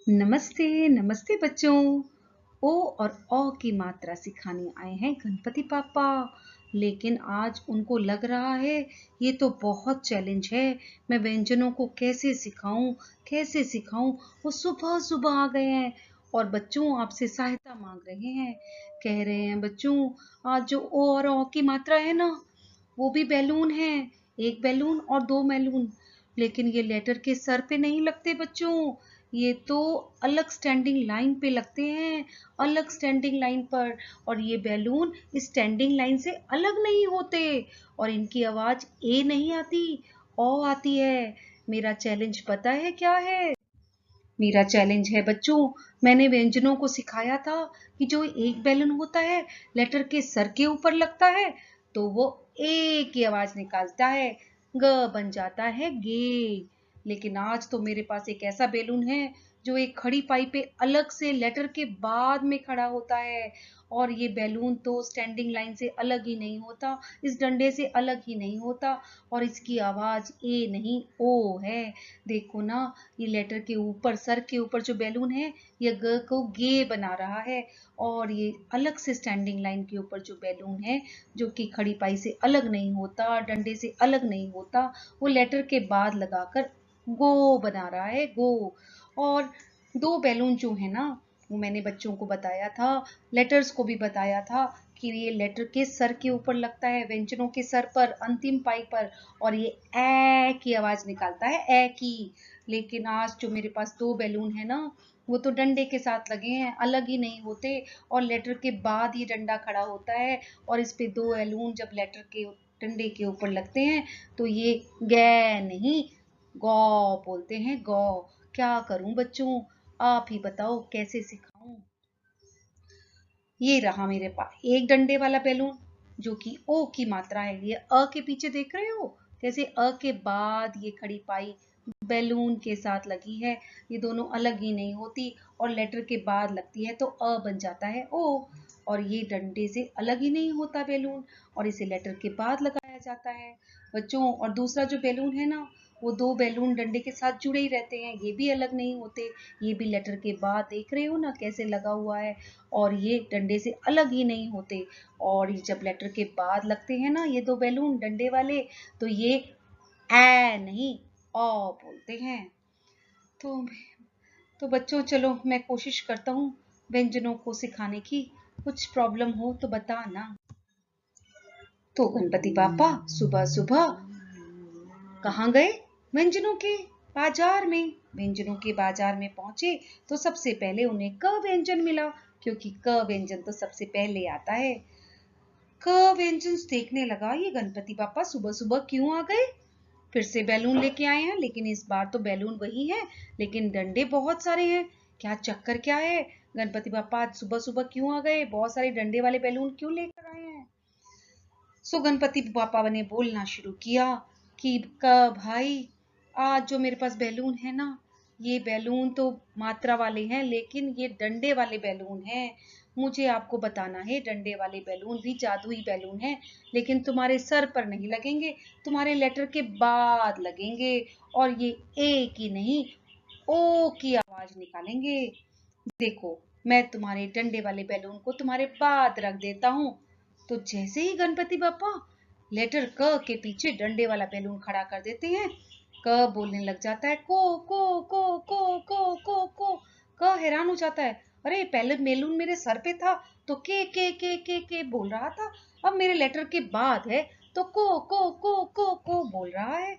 नमस्ते नमस्ते बच्चों। ओ और औ की मात्रा सिखाने आए हैं गणपति पापा। लेकिन आज उनको लग रहा है ये तो बहुत चैलेंज है। मैं व्यंजनों को कैसे सिखाऊं। वो सुबह सुबह आ गए हैं और बच्चों आपसे सहायता मांग रहे हैं। कह रहे हैं बच्चों, आज जो ओ और औ की मात्रा है ना, वो भी बैलून है। एक बैलून और दो बैलून, लेकिन ये लेटर के सर पे नहीं लगते बच्चों। ये तो अलग स्टैंडिंग लाइन पे लगते हैं, अलग स्टैंडिंग लाइन पर। और ये बैलून स्टैंडिंग लाइन से अलग नहीं होते और इनकी आवाज ए नहीं आती, ओ आती है। मेरा चैलेंज पता है क्या है? मेरा चैलेंज है बच्चों, मैंने व्यंजनों को सिखाया था कि जो एक बैलून होता है लेटर के सर के ऊपर लगता है तो वो ए की आवाज निकालता है, ग बन जाता है गे। लेकिन आज तो मेरे पास एक ऐसा बैलून है जो एक खड़ी पाई पे अलग से लेटर के बाद में खड़ा होता है। और ये बैलून तो स्टैंडिंग लाइन से अलग ही नहीं होता, इस डंडे से अलग ही नहीं होता। और इसकी आवाज ए नहीं ओ है। देखो ना, ये लेटर के ऊपर, सर के ऊपर जो बैलून है, ये ग को गे बना रहा है। और ये अलग से स्टैंडिंग लाइन के ऊपर जो बैलून है, जो कि खड़ी पाई से अलग नहीं होता, डंडे से अलग नहीं होता, वो लेटर के बाद लगाकर गो बना रहा है, गो। और दो बैलून जो है ना, वो मैंने बच्चों को बताया था, लेटर्स को भी बताया था कि ये लेटर के सर के ऊपर लगता है, व्यंजनों के सर पर, अंतिम पाई पर। और ये ए की आवाज निकालता है, ए की। लेकिन आज जो मेरे पास दो बैलून है ना, वो तो डंडे के साथ लगे हैं, अलग ही नहीं होते। और लेटर के बाद ये डंडा खड़ा होता है और इस पे दो बैलून जब लेटर के डंडे के ऊपर लगते हैं तो ये गे नहीं गौ बोलते हैं, गौ। क्या करूं बच्चों, आप ही बताओ कैसे सिखाऊं। ये रहा मेरे पास एक डंडे वाला बैलून जो कि ओ की मात्रा है। ये अ के पीछे देख रहे हो, जैसे अ के बाद ये खड़ी पाई बैलून के साथ लगी है। ये दोनों अलग ही नहीं होती और लेटर के बाद लगती है तो अ बन जाता है ओ। और ये डंडे से अलग ही नहीं होता बैलून, और इसे लेटर के बाद लगाया जाता है बच्चों। और दूसरा जो बैलून है ना, वो दो बैलून डंडे के साथ जुड़े ही रहते हैं, ये भी अलग नहीं होते। ये भी लेटर के बाद देख रहे हो ना कैसे लगा हुआ है, और ये डंडे से अलग ही नहीं होते। और ये जब लेटर के बाद लगते हैं ना ये दो बैलून डंडे वाले, तो ये ए नहीं ओ बोलते हैं। तो बच्चों चलो मैं कोशिश करता हूँ व्यंजनों को सिखाने की। कुछ प्रॉब्लम हो तो बता ना। तो गणपति पापा सुबह सुबह कहाँ गए? व्यंजनों के बाजार में। व्यंजनों के बाजार में पहुंचे तो सबसे पहले उन्हें क व्यंजन मिला, क्योंकि क व्यंजन तो सबसे पहले आता है। क व्यंजन देखने लगा, ये गणपति पापा सुबह सुबह क्यों आ गए? फिर से बैलून लेके आए हैं, लेकिन इस बार तो बैलून वही है, लेकिन डंडे बहुत सारे हैं। क्या चक्कर क्या है? गणपति पापा आज सुबह सुबह क्यों आ गए? बहुत सारे डंडे वाले बैलून क्यों लेकर आए हैं? सो गणपति पापा ने बोलना शुरू किया कि का भाई, आज जो मेरे पास बैलून है ना, ये बैलून तो मात्रा वाले हैं, लेकिन ये डंडे वाले बैलून हैं। मुझे आपको बताना है, डंडे वाले बैलून भी जादुई बैलून हैं, लेकिन तुम्हारे सर पर नहीं लगेंगे, तुम्हारे लेटर के बाद लगेंगे। और ये ए की नहीं ओ की आवाज निकालेंगे। देखो, मैं तुम्हारे डंडे वाले बैलून को तुम्हारे बाद रख देता हूँ। तो जैसे ही गणपति बापा लेटर क के पीछे डंडे वाला बैलून खड़ा कर देते हैं, क बोलने लग जाता है को को को को को को को। क हैरान हो जाता है, अरे पहले बैलून मेरे सर पे था तो के बोल रहा था, अब मेरे लेटर के बाद है तो को बोल रहा है।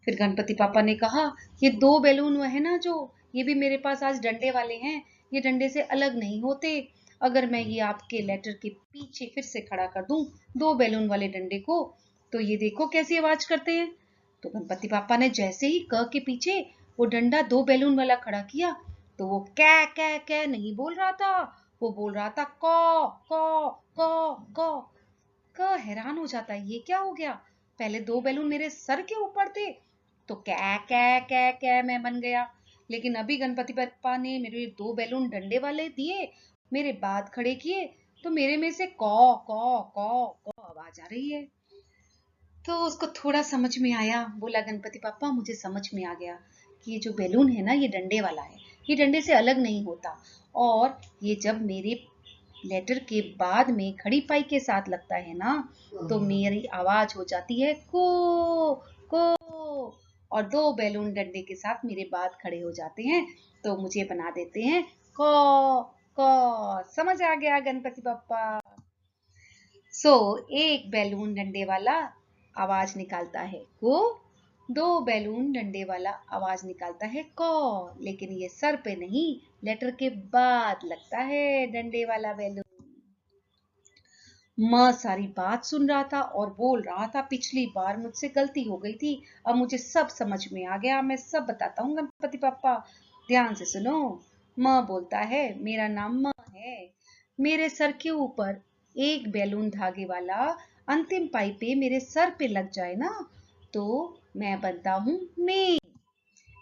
फिर गणपति पापा ने कहा, ये दो बैलून है ना जो, ये भी मेरे पास आज डंडे वाले हैं, ये डंडे से अलग नहीं होते। अगर मैं ये आपके लेटर के पीछे फिर से खड़ा कर दूं दो बैलून वाले डंडे को, तो ये देखो कैसी आवाज करते हैं। तो गणपति पापा ने जैसे ही क के पीछे वो डंडा दो बैलून वाला खड़ा किया, तो वो कै नहीं बोल रहा था, वो बोल रहा था क क हैरान हो जाता है, ये क्या हो गया? पहले दो बैलून मेरे सर के ऊपर थे तो कै मैं बन गया, लेकिन अभी गणपति बप्पा ने मेरे दो बैलून डंडे वाले दिए, मेरे बाद खड़े किए, तो मेरे में से कौ आवाज आ रही है। तो उसको थोड़ा समझ में आया, बोला गणपति पापा मुझे समझ में आ गया कि ये जो बैलून है ना, ये डंडे वाला है, ये डंडे से अलग नहीं होता। और ये जब मेरे लेटर के बाद में खड़ी पाई के साथ लगता है ना, तो मेरी आवाज हो जाती है को। और दो बैलून डंडे के साथ मेरे बाद खड़े हो जाते हैं, तो मुझे बना देते हैं को। समझ आ गया गणपति बप्पा? एक बैलून डंडे वाला आवाज निकालता है को, दो बैलून डंडे वाला आवाज निकालता है को, लेकिन ये सर पे नहीं, लेटर के बाद लगता है डंडे वाला बैलून। माँ सारी बात सुन रहा था और बोल रहा था, पिछली बार मुझसे गलती हो गई थी, अब मुझे सब समझ में आ गया, मैं सब बताता हूँ गणपति पापा, ध्यान से सुनो। माँ बोलता है, मेरा नाम माँ है, मेरे सर के ऊपर एक बैलून धागे वाला अंतिम पाई पे मेरे सर पे लग जाए ना, तो मैं बनता हूँ मैं।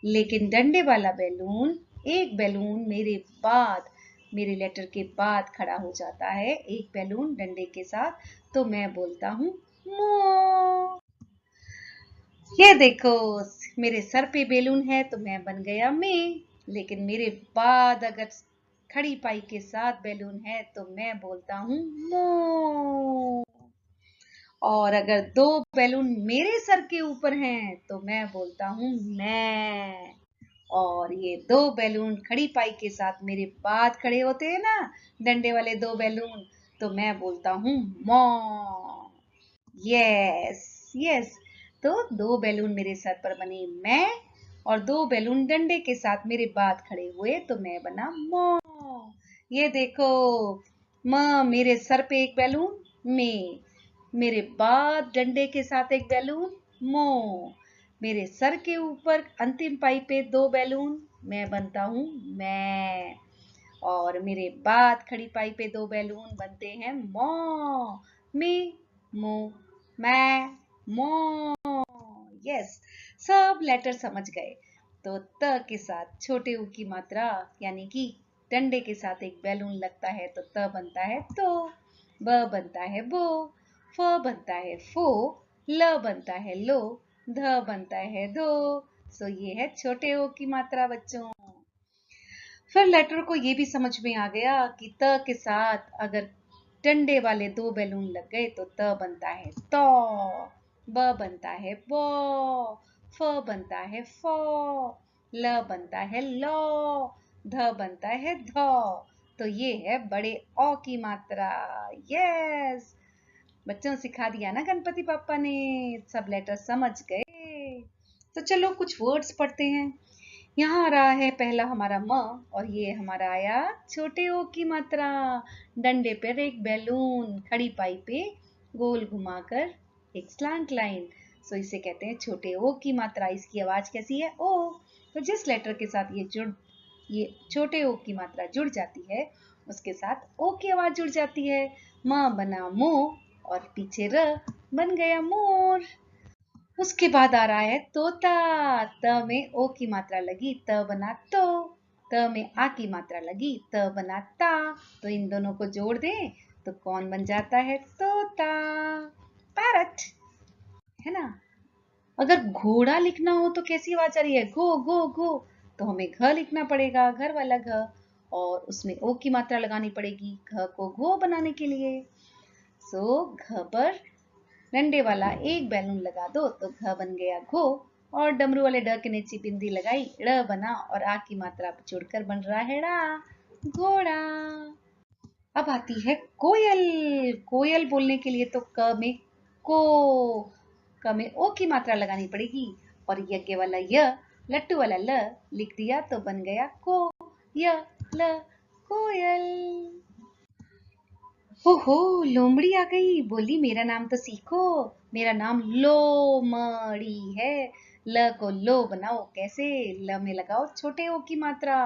लेकिन डंडे वाला बैलून, एक बैलून मेरे लेटर के बाद खड़ा हो जाता है, एक बैलून डंडे के साथ, तो मैं बोलता हूँ मो। ये देखो, मेरे सर पे बैलून है तो मैं बन गया मैं, लेकिन मेरे बाद अगर खड़ी पाई के साथ बैलून है तो मैं बोलता हूँ मो। और अगर दो बैलून मेरे सर के ऊपर हैं तो मैं बोलता हूँ मैं। और ये दो बैलून खड़ी पाई के साथ मेरे बाद खड़े होते हैं ना, डंडे वाले दो बैलून, तो मैं बोलता हूँ मॉ। Yes yes. तो दो बैलून मेरे सर पर बने मैं, और दो बैलून डंडे के साथ मेरे बाद खड़े हुए तो मैं बना मॉ। ये देखो, माँ मेरे सर पे एक बैलून मैं, मेरे बाद डंडे के साथ एक बैलून मो, मेरे सर के ऊपर अंतिम पाई पे दो बैलून, मैं बनता हूँ मैं। और मेरे बाद खड़ी पाई पे दो बैलून बनते हैं मो, मी, मो, मैं, मो। यस, सब लेटर समझ गए। तो त के साथ छोटे ऊ की मात्रा, यानी कि डंडे के साथ एक बैलून लगता है तो त बनता है तो, ब बनता है बो, फ बनता है फो, ल बनता है लो, ध बनता है दो। सो ये है छोटे ओ की मात्रा बच्चों। फिर लेटर को ये भी समझ में आ गया कि त के साथ अगर डंडे वाले दो बैलून लग गए तो त बनता है तो, ब बनता है बो, फ बनता है फो, ल बनता है लो, ध बनता है धो। तो ये है बड़े औ की मात्रा। यस, बच्चों सिखा दिया ना गणपति पापा ने, सब लेटर समझ गए। तो चलो कुछ वर्ड्स पढ़ते हैं। यहाँ आ रहा है पहला हमारा म, और ये हमारा आया छोटे ओ की मात्रा। डंडे पर एक बैलून, खड़ी पाई पे गोल घुमाकर एक स्लैंट लाइन, सो इसे कहते हैं छोटे ओ की मात्रा। इसकी आवाज कैसी है? ओ। तो जिस लेटर के साथ ये छोटे ओ की मात्रा जुड़ जाती है, उसके साथ ओ की आवाज जुड़ जाती है। म बना मो, और पीछे र बन गया मोर। उसके बाद आ रहा है तोता। त में ओ की मात्रा लगी, त बना तो। त में आ की मात्रा लगी, त बना ता। तो इन दोनों को जोड़ दें तो कौन बन जाता है? तोता, पैरट, है ना। अगर घोड़ा लिखना हो तो कैसी आवाज आ रही है? घो घो घो। तो हमें घ लिखना पड़ेगा, घर वाला घ, और उसमें ओ की मात्रा लगानी पड़ेगी घ को घो बनाने के लिए। सो घ पर डंडे वाला एक बैलून लगा दो तो घ बन गया घो, और डमरू वाले ड के नीचे बिंदी लगाई, ड़ बना, और आ की मात्रा जोड़कर बन रहा है ड़ा, घोड़ा। अब आती है कोयल। कोयल बोलने के लिए तो क में को, क में ओ की मात्रा लगानी पड़ेगी, और यज्ञ वाला य, लट्टू वाला ल लिख दिया तो बन गया को, य ल, कोयल। ओहो, लोमड़ी आ गई, बोली मेरा नाम तो सीखो। मेरा नाम लोमड़ी है। ल को लो बनाओ कैसे? ल में लगाओ छोटे ओ की मात्रा,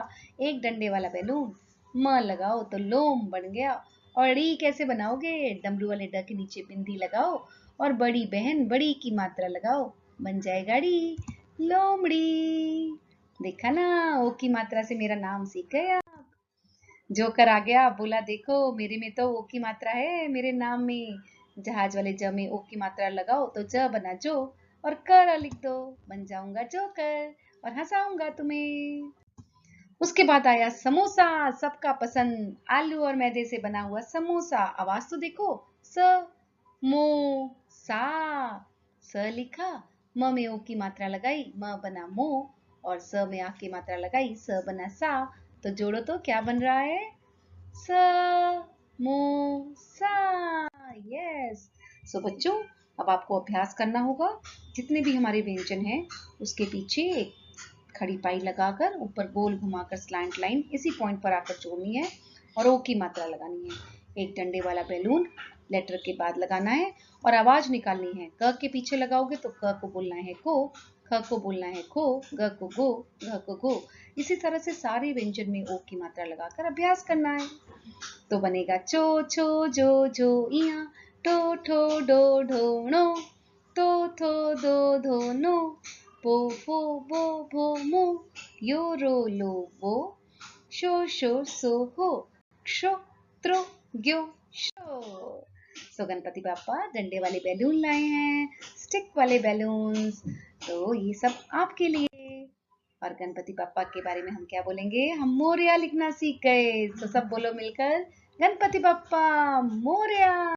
एक डंडे वाला बैलून, म लगाओ तो लोम बन गया। और ड़ी कैसे बनाओगे? डमरू वाले ड के नीचे बिंदी लगाओ, और बड़ी बहन बड़ी की मात्रा लगाओ, बन जाएगा ड़ी, लोमड़ी। देखा ना, ओ की मात्रा से मेरा नाम सीख गया। जोकर आ गया, बोला देखो मेरे में तो ओ की मात्रा है, मेरे नाम में। जहाज वाले ज में ओ की मात्रा लगाओ तो ज बना जो, और कर लिख दो, बन जाऊंगा जोकर, और हंसाऊंगा तुम्हें। उसके बाद आया समोसा, सबका पसंद आलू और मैदे से बना हुआ समोसा। आवाज तो देखो, स मो सा। स लिखा, म में ओ की मात्रा लगाई, म बना मो, और स में आ की मात्रा लगाई, स बना सा। तो जोड़ो तो क्या बन रहा है? स मो सा। यस। सो बच्चों, अब आपको अभ्यास करना होगा। जितने भी हमारे व्यंजन हैं उसके पीछे एक खड़ी पाई लगाकर ऊपर गोल घुमाकर स्लैंट लाइन इसी पॉइंट पर आकर जोड़नी है और ओ की मात्रा लगानी है। एक डंडे वाला बैलून लेटर के बाद लगाना है और आवाज निकालनी है। क के पीछे लगाओगे तो क को बोलना है को, ख को बोलना है खो, ग को गो, घ को गो। इसी तरह से सारे व्यंजन में ओ की मात्रा लगाकर अभ्यास करना है। तो बनेगा चो छो जो इया, टो ठो डो ढोणो, तो थो दो धोनो, पो फो बो भो मो, यो रो लो वो, शो शो सो हो, क्षो त्रो ग्यो शो। सो गणपति बापा डंडे वाले बैलून लाए हैं, स्टिक वाले बैलून्स। तो ये सब आपके लिए। और गणपति बप्पा के बारे में हम क्या बोलेंगे? हम मोरया लिखना सीख गए। तो सब बोलो मिलकर, गणपति बप्पा मोरया।